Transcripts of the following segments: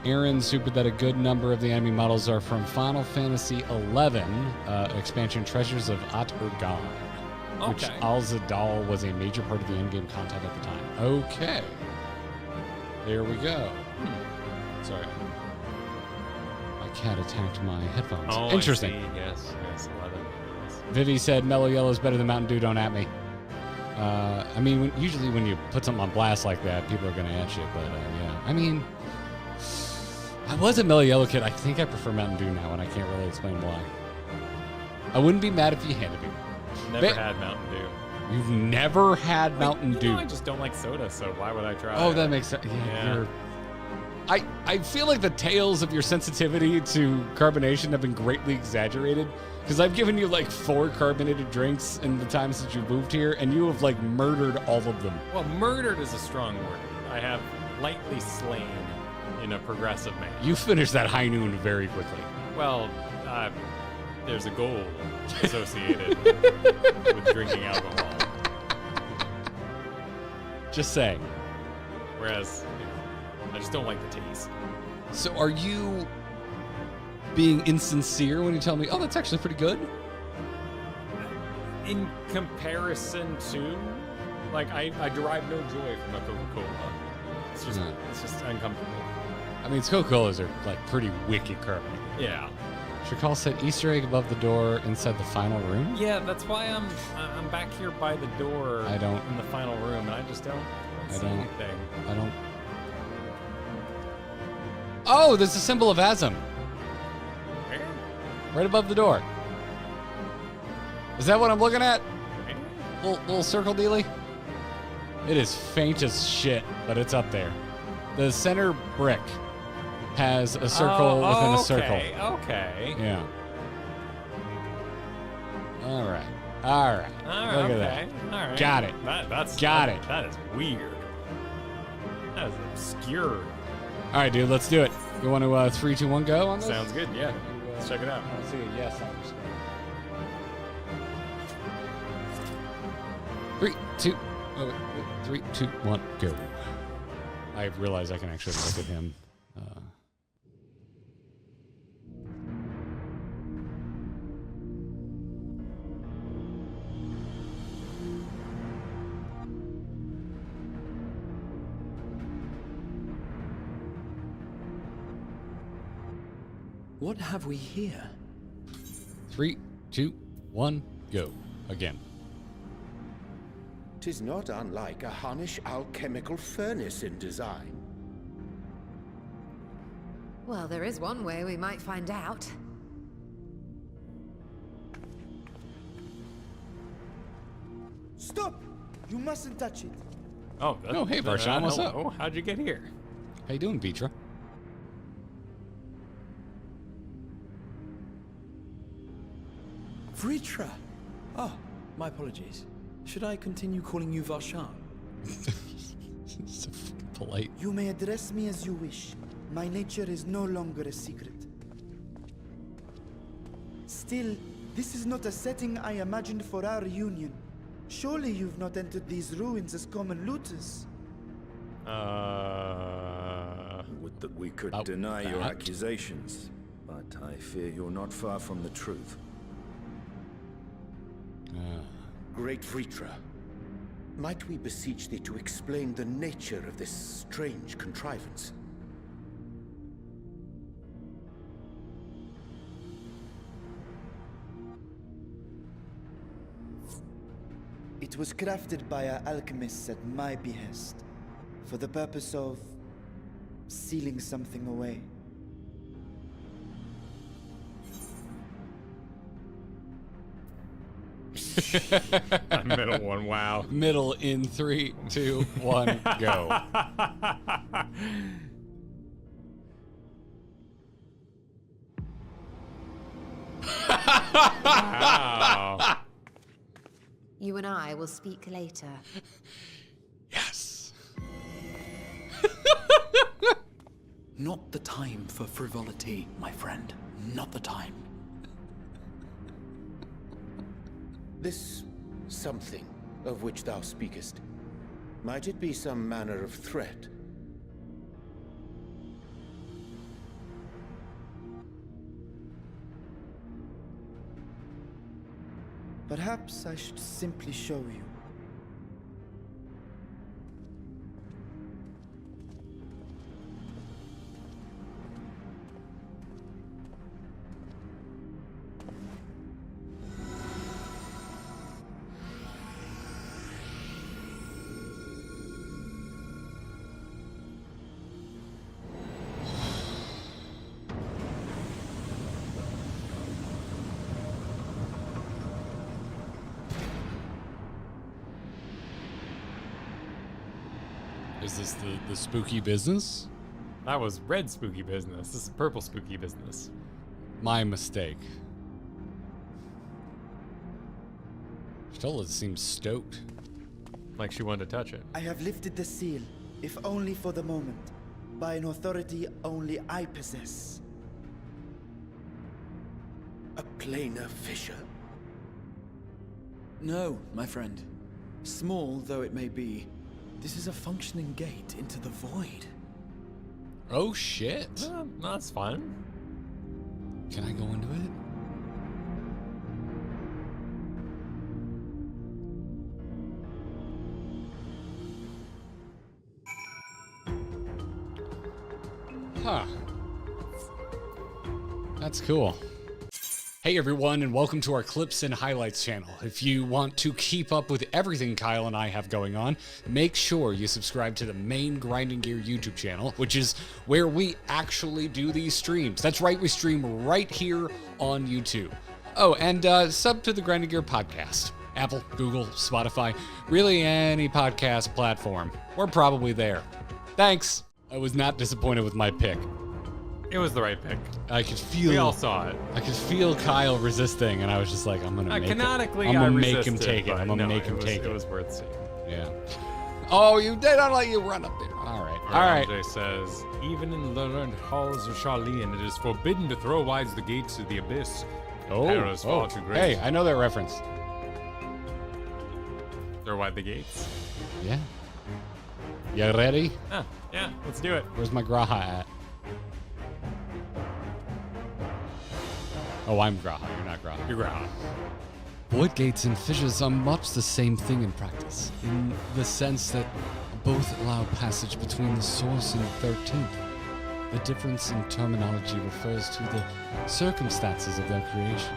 Aaron super that a good number of the enemy models are from Final Fantasy XI expansion Treasures of Allagan, which Al-Zadal was a major part of the endgame content at the time. Okay. There we go. Sorry. My cat attacked my headphones. Oh, interesting. I see. Yes, 11. Yes. Vivi said, Mellow Yellow is better than Mountain Dew, don't at me. I mean, usually when you put something on blast like that, people are going to at you, but yeah. I mean, I was a Mellow Yellow kid. I think I prefer Mountain Dew now, and I can't really explain why. I wouldn't be mad if you handed me. Never had Mountain Dew. You've never had Mountain Dew? I just don't like soda, so why would I try it? Oh, that makes sense. Yeah. I feel like the tales of your sensitivity to carbonation have been greatly exaggerated, because I've given you like 4 carbonated drinks in the time since you moved here, and you have like murdered all of them. Well, murdered is a strong word. I have lightly slain in a progressive manner. You finished that high noon very quickly. Well, there's a goal associated with drinking alcohol. Just saying. Whereas, I just don't like the taste. So are you being insincere when you tell me, oh, that's actually pretty good? In comparison to, like, I derive no joy from a Coca-Cola. It's just uncomfortable. I mean, Coca-Colas are like pretty wicked carbonated. Yeah. Shakal said Easter egg above the door inside the final room. Yeah, that's why I'm back here by the door. I don't in the final room, and I just don't see anything. I don't. Oh, there's a symbol of Azam. Where? Right above the door. Is that what I'm looking at? Little circle dealy? It is faint as shit, but it's up there. The center brick has a circle within a circle. Okay. Yeah. All right. Look at that. All right. Got it. Got it. That is weird. That is obscure. All right, dude. Let's do it. You want to 3, 2, 1, go on this? Sounds good. Yeah. Let's check it out. I want to see a yes on your screen. 3, 2, 1, go. I realize I can actually look at him. What have we here? 3, 2, 1, go. Again. 'Tis not unlike a Hunnish alchemical furnace in design. Well, there is one way we might find out. Stop! You mustn't touch it. Oh, hey, Varshan, what's up? How'd you get here? How you doing, Vrtra? Vrtra! Oh, my apologies. Should I continue calling you Varshan? So fucking polite. You may address me as you wish. My nature is no longer a secret. Still, this is not a setting I imagined for our reunion. Surely you've not entered these ruins as common looters. Would that we could deny your accusations, but I fear you're not far from the truth. Great Vrtra, might we beseech thee to explain the nature of this strange contrivance? It was crafted by our alchemists at my behest, for the purpose of sealing something away. Middle one, wow. Middle in 3, 2, 1, go. Wow. You and I will speak later. Yes. Not the time for frivolity, my friend. Not the time. This something of which thou speakest, might it be some manner of threat? Perhaps I should simply show you. Is this the spooky business? That was red spooky business. This is purple spooky business. My mistake. Stola seems stoked. Like she wanted to touch it. I have lifted the seal, if only for the moment, by an authority only I possess. A planar fissure? No, my friend. Small though it may be, this is a functioning gate into the void. Oh shit. That's fun. Can I go into it? Huh. That's cool. Hey everyone, and welcome to our Clips and Highlights channel. If you want to keep up with everything Kyle and I have going on, make sure you subscribe to the main Grinding Gear YouTube channel, which is where we actually do these streams. That's right, we stream right here on YouTube. Oh, and sub to the Grinding Gear podcast. Apple, Google, Spotify, really any podcast platform. We're probably there. Thanks. I was not disappointed with my pick. It was the right pick. I could feel. We all saw it. I could feel Kyle resisting, and I was just like, "I'm gonna make canonically, I'm gonna I make him resisted, take it. I'm gonna no, make him take it." It was worth seeing. Yeah. Oh, you did! I'll let you run up there. All right. All right. Andre says, even in the learned halls of Charlene, it is forbidden to throw wide the gates of the abyss. Terror is far too great. Hey, I know that reference. Throw wide the gates. Yeah. You ready? Yeah, let's do it. Where's my Graha at? Oh, I'm Graha. You're not Graha. You're Graha. Void gates and fissures are much the same thing in practice, in the sense that both allow passage between the source and 13th. The difference in terminology refers to the circumstances of their creation.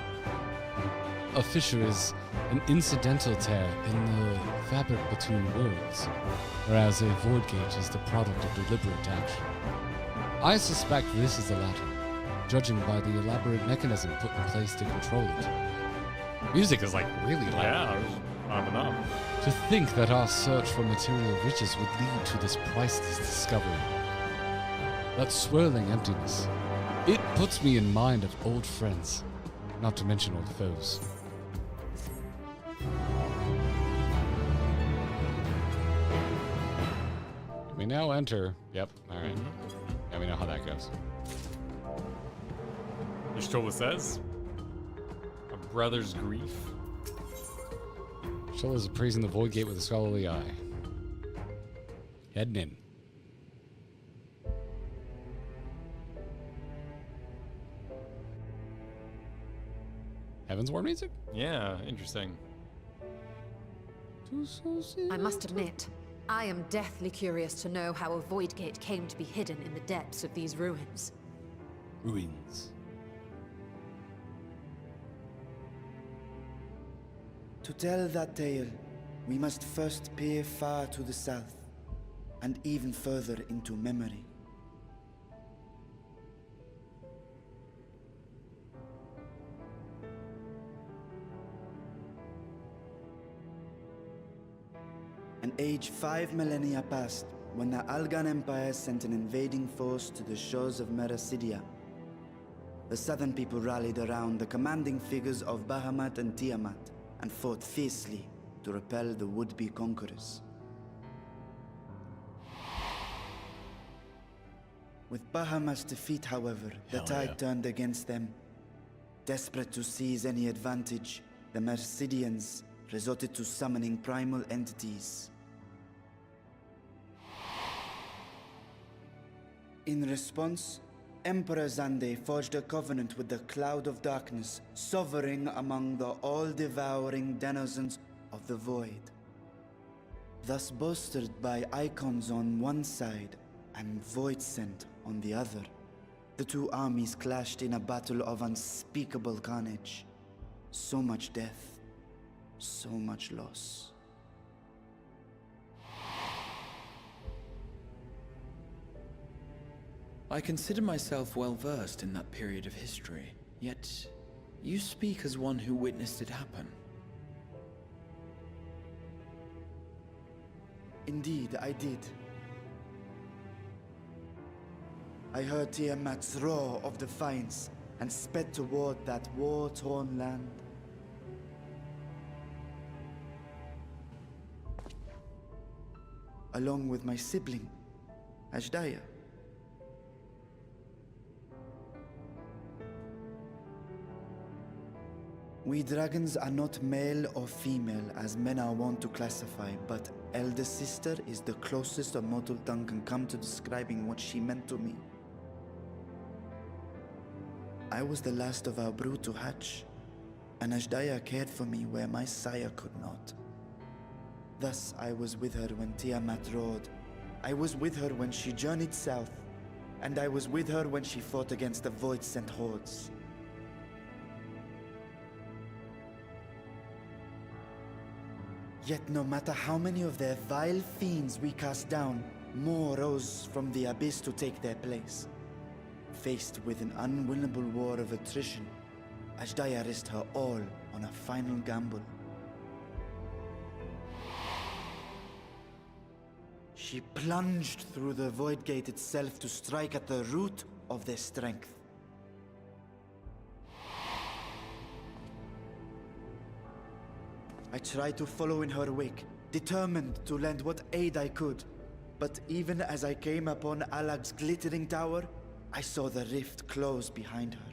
A fissure is an incidental tear in the fabric between worlds, whereas a void gate is the product of deliberate action. I suspect this is the latter, judging by the elaborate mechanism put in place to control it. Music is like really loud. Yeah, it was on and off. To think that our search for material riches would lead to this priceless discovery. That swirling emptiness. It puts me in mind of old friends, not to mention old foes. We now enter. Yep, alright. Now we know how that goes. Ishtola says, a brother's grief. Shola is appraising the void gate with a scholarly eye. Heading in. Heaven's War music? Yeah, interesting. I must admit, I am deathly curious to know how a void gate came to be hidden in the depths of these ruins. Ruins. To tell that tale, we must first peer far to the south, and even further into memory. An age 5 millennia passed when the Allagan Empire sent an invading force to the shores of Merasidia. The southern people rallied around the commanding figures of Bahamut and Tiamat, and fought fiercely to repel the would-be conquerors. With Bahamut's defeat, however, the tide turned against them. Desperate to seize any advantage, the Mercidians resorted to summoning primal entities. In response, Emperor Zande forged a covenant with the Cloud of Darkness, sovereign among the all-devouring denizens of the Void. Thus bolstered by icons on one side and Void Scent on the other, the two armies clashed in a battle of unspeakable carnage. So much death, so much loss. I consider myself well versed in that period of history, yet you speak as one who witnessed it happen. Indeed, I did. I heard Tiamat's roar of defiance and sped toward that war-torn land. Along with my sibling, Ajdaya. We dragons are not male or female as men are wont to classify, but elder sister is the closest a mortal tongue can come to describing what she meant to me. I was the last of our brood to hatch, and Ajdaya cared for me where my sire could not. Thus I was with her when Tiamat roared. I was with her when she journeyed south, and I was with her when she fought against the Void-sent hordes. Yet no matter how many of their vile fiends we cast down, more rose from the abyss to take their place. Faced with an unwinnable war of attrition, Ajdaya risked her all on a final gamble. She plunged through the Void Gate itself to strike at the root of their strength. I tried to follow in her wake, determined to lend what aid I could. But even as I came upon Allag's glittering tower, I saw the rift close behind her.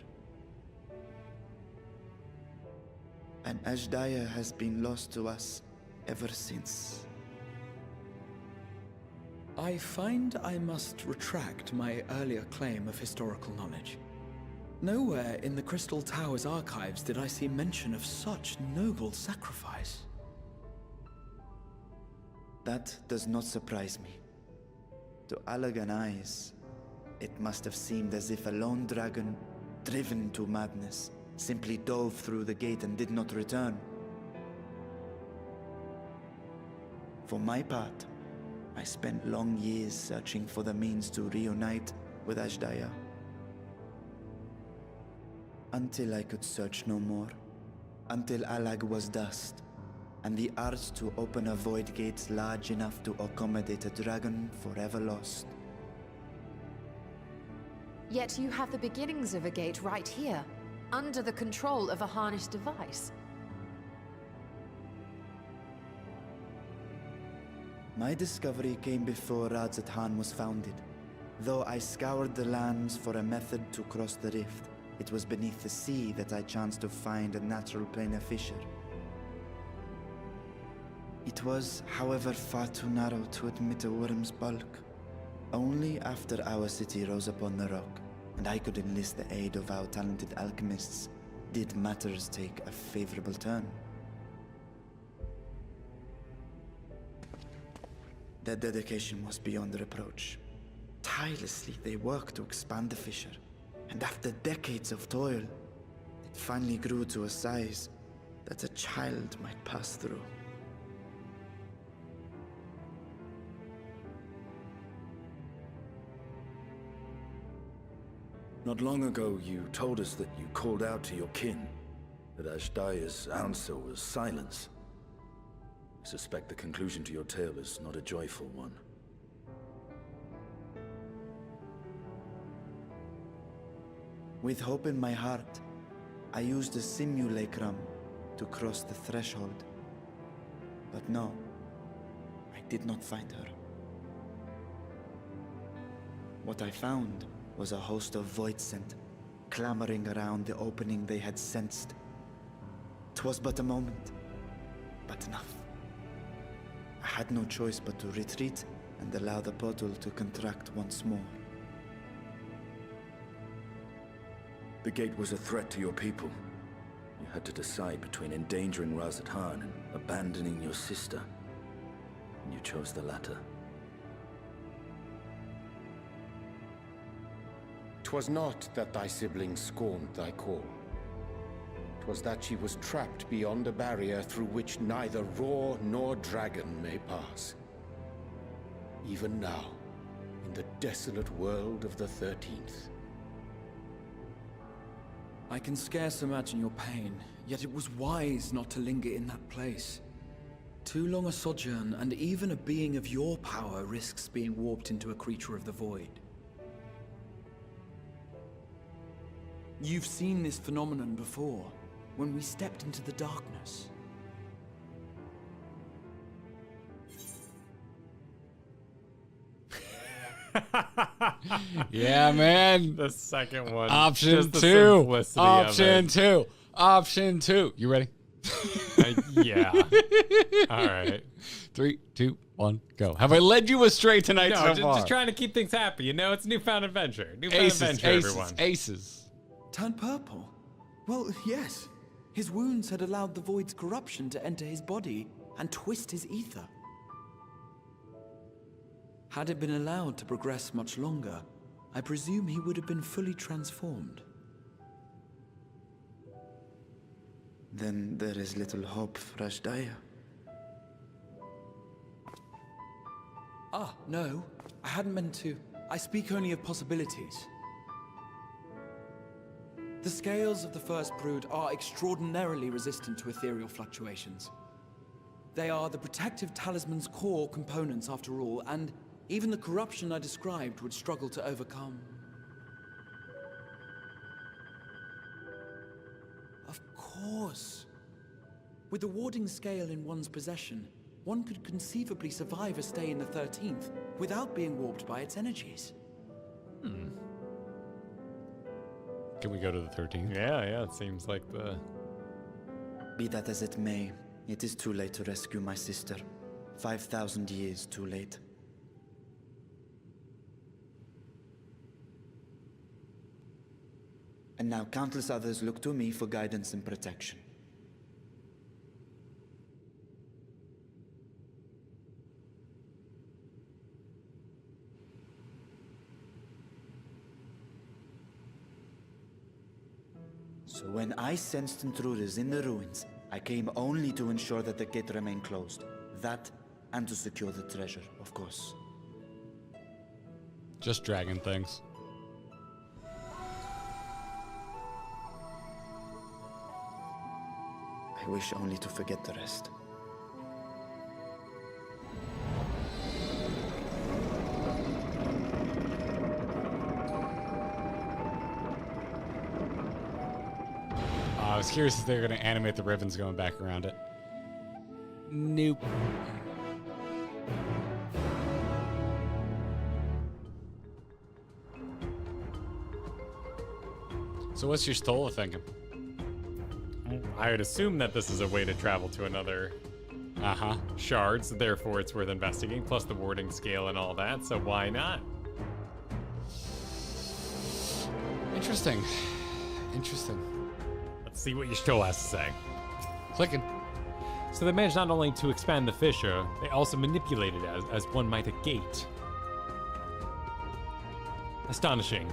And Ajdaya has been lost to us ever since. I find I must retract my earlier claim of historical knowledge. Nowhere in the Crystal Tower's archives did I see mention of such noble sacrifice. That does not surprise me. To Allagan eyes, it must have seemed as if a lone dragon, driven to madness, simply dove through the gate and did not return. For my part, I spent long years searching for the means to reunite with Ajdaya. Until I could search no more. Until Allag was dust, and the art to open a void gate large enough to accommodate a dragon forever lost. Yet you have the beginnings of a gate right here, under the control of a harnessed device. My discovery came before Radzat was founded. Though I scoured the lands for a method to cross the rift, it was beneath the sea that I chanced to find a natural planar fissure. It was, however, far too narrow to admit a worm's bulk. Only after our city rose upon the rock, and I could enlist the aid of our talented alchemists, did matters take a favorable turn. Their dedication was beyond reproach. Tirelessly, they worked to expand the fissure. And after decades of toil, it finally grew to a size that a child might pass through. Not long ago, you told us that you called out to your kin, that Ajdaya's answer was silence. I suspect the conclusion to your tale is not a joyful one. With hope in my heart, I used a simulacrum to cross the threshold. But no, I did not find her. What I found was a host of void-sent, clamoring around the opening they had sensed. 'Twas but a moment, but enough. I had no choice but to retreat and allow the portal to contract once more. The gate was a threat to your people. You had to decide between endangering Razathan and abandoning your sister. And you chose the latter. 'Twas not that thy siblings scorned thy call. 'Twas that she was trapped beyond a barrier through which neither roar nor dragon may pass. Even now, in the desolate world of the 13th. I can scarce imagine your pain, yet it was wise not to linger in that place. Too long a sojourn, and even a being of your power risks being warped into a creature of the void. You've seen this phenomenon before, when we stepped into the darkness. Yeah, man. The second one. Option Just the two. simplicity of Option it. two. Option two. You ready? Yeah. All right. 3, 2, 1, go. Have I led you astray tonight No, so far? just trying to keep things happy. You know, it's newfound adventure. Newfound Aces, adventure, aces, everyone. aces. Turned purple? Well, yes. His wounds had allowed the void's corruption to enter his body and twist his ether. Had it been allowed to progress much longer, I presume he would have been fully transformed. Then there is little hope for Ashdaya. Ah, no. I hadn't meant to. I speak only of possibilities. The scales of the First Brood are extraordinarily resistant to ethereal fluctuations. They are the protective talisman's core components after all, and even the corruption I described would struggle to overcome. Of course. With the warding scale in one's possession, one could conceivably survive a stay in the 13th without being warped by its energies. Can we go to the 13th? Yeah, it seems like the... Be that as it may, it is too late to rescue my sister. 5,000 years too late. And now countless others look to me for guidance and protection. So when I sensed intruders in the ruins, I came only to ensure that the gate remained closed. That, and to secure the treasure, of course. Just dragon things. I wish only to forget the rest. I was curious if they were going to animate the ribbons going back around it. Nope. So what's your Stola thinking? I would assume that this is a way to travel to another shard, so therefore it's worth investigating, plus the warding scale and all that, so why not? Interesting. Interesting. Let's see what your Stola has to say. Clicking. So they managed not only to expand the fissure, they also manipulated it as one might a gate. Astonishing.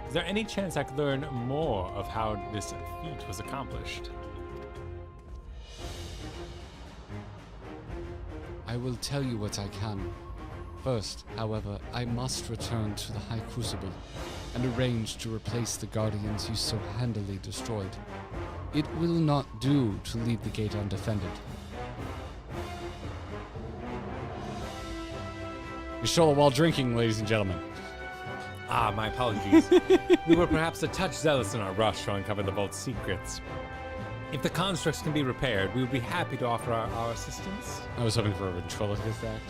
Is there any chance I could learn more of how this feat was accomplished? I will tell you what I can. First, however, I must return to the High Crucible and arrange to replace the Guardians you so handily destroyed. It will not do to leave the gate undefended. Yashola while drinking, ladies and gentlemen. Ah, my apologies. We were perhaps a touch zealous in our rush to uncover the vault's secrets. If the constructs can be repaired, we would be happy to offer our assistance. I was hoping for a ventriloquist act.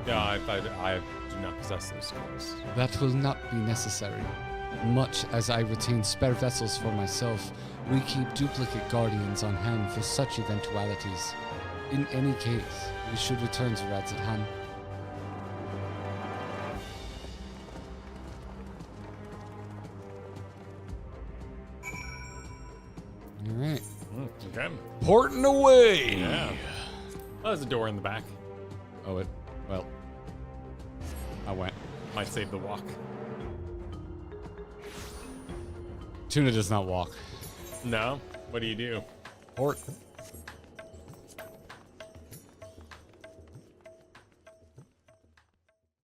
No, I do not possess those skills. That will not be necessary. Much as I retain spare vessels for myself, we keep duplicate guardians on hand for such eventualities. In any case, we should return to Razathan. All right. Okay. Porting away. Yeah. Oh, there's a door in the back. Oh, well, I went. Might save the walk. Tuna does not walk. No? What do you do? Port.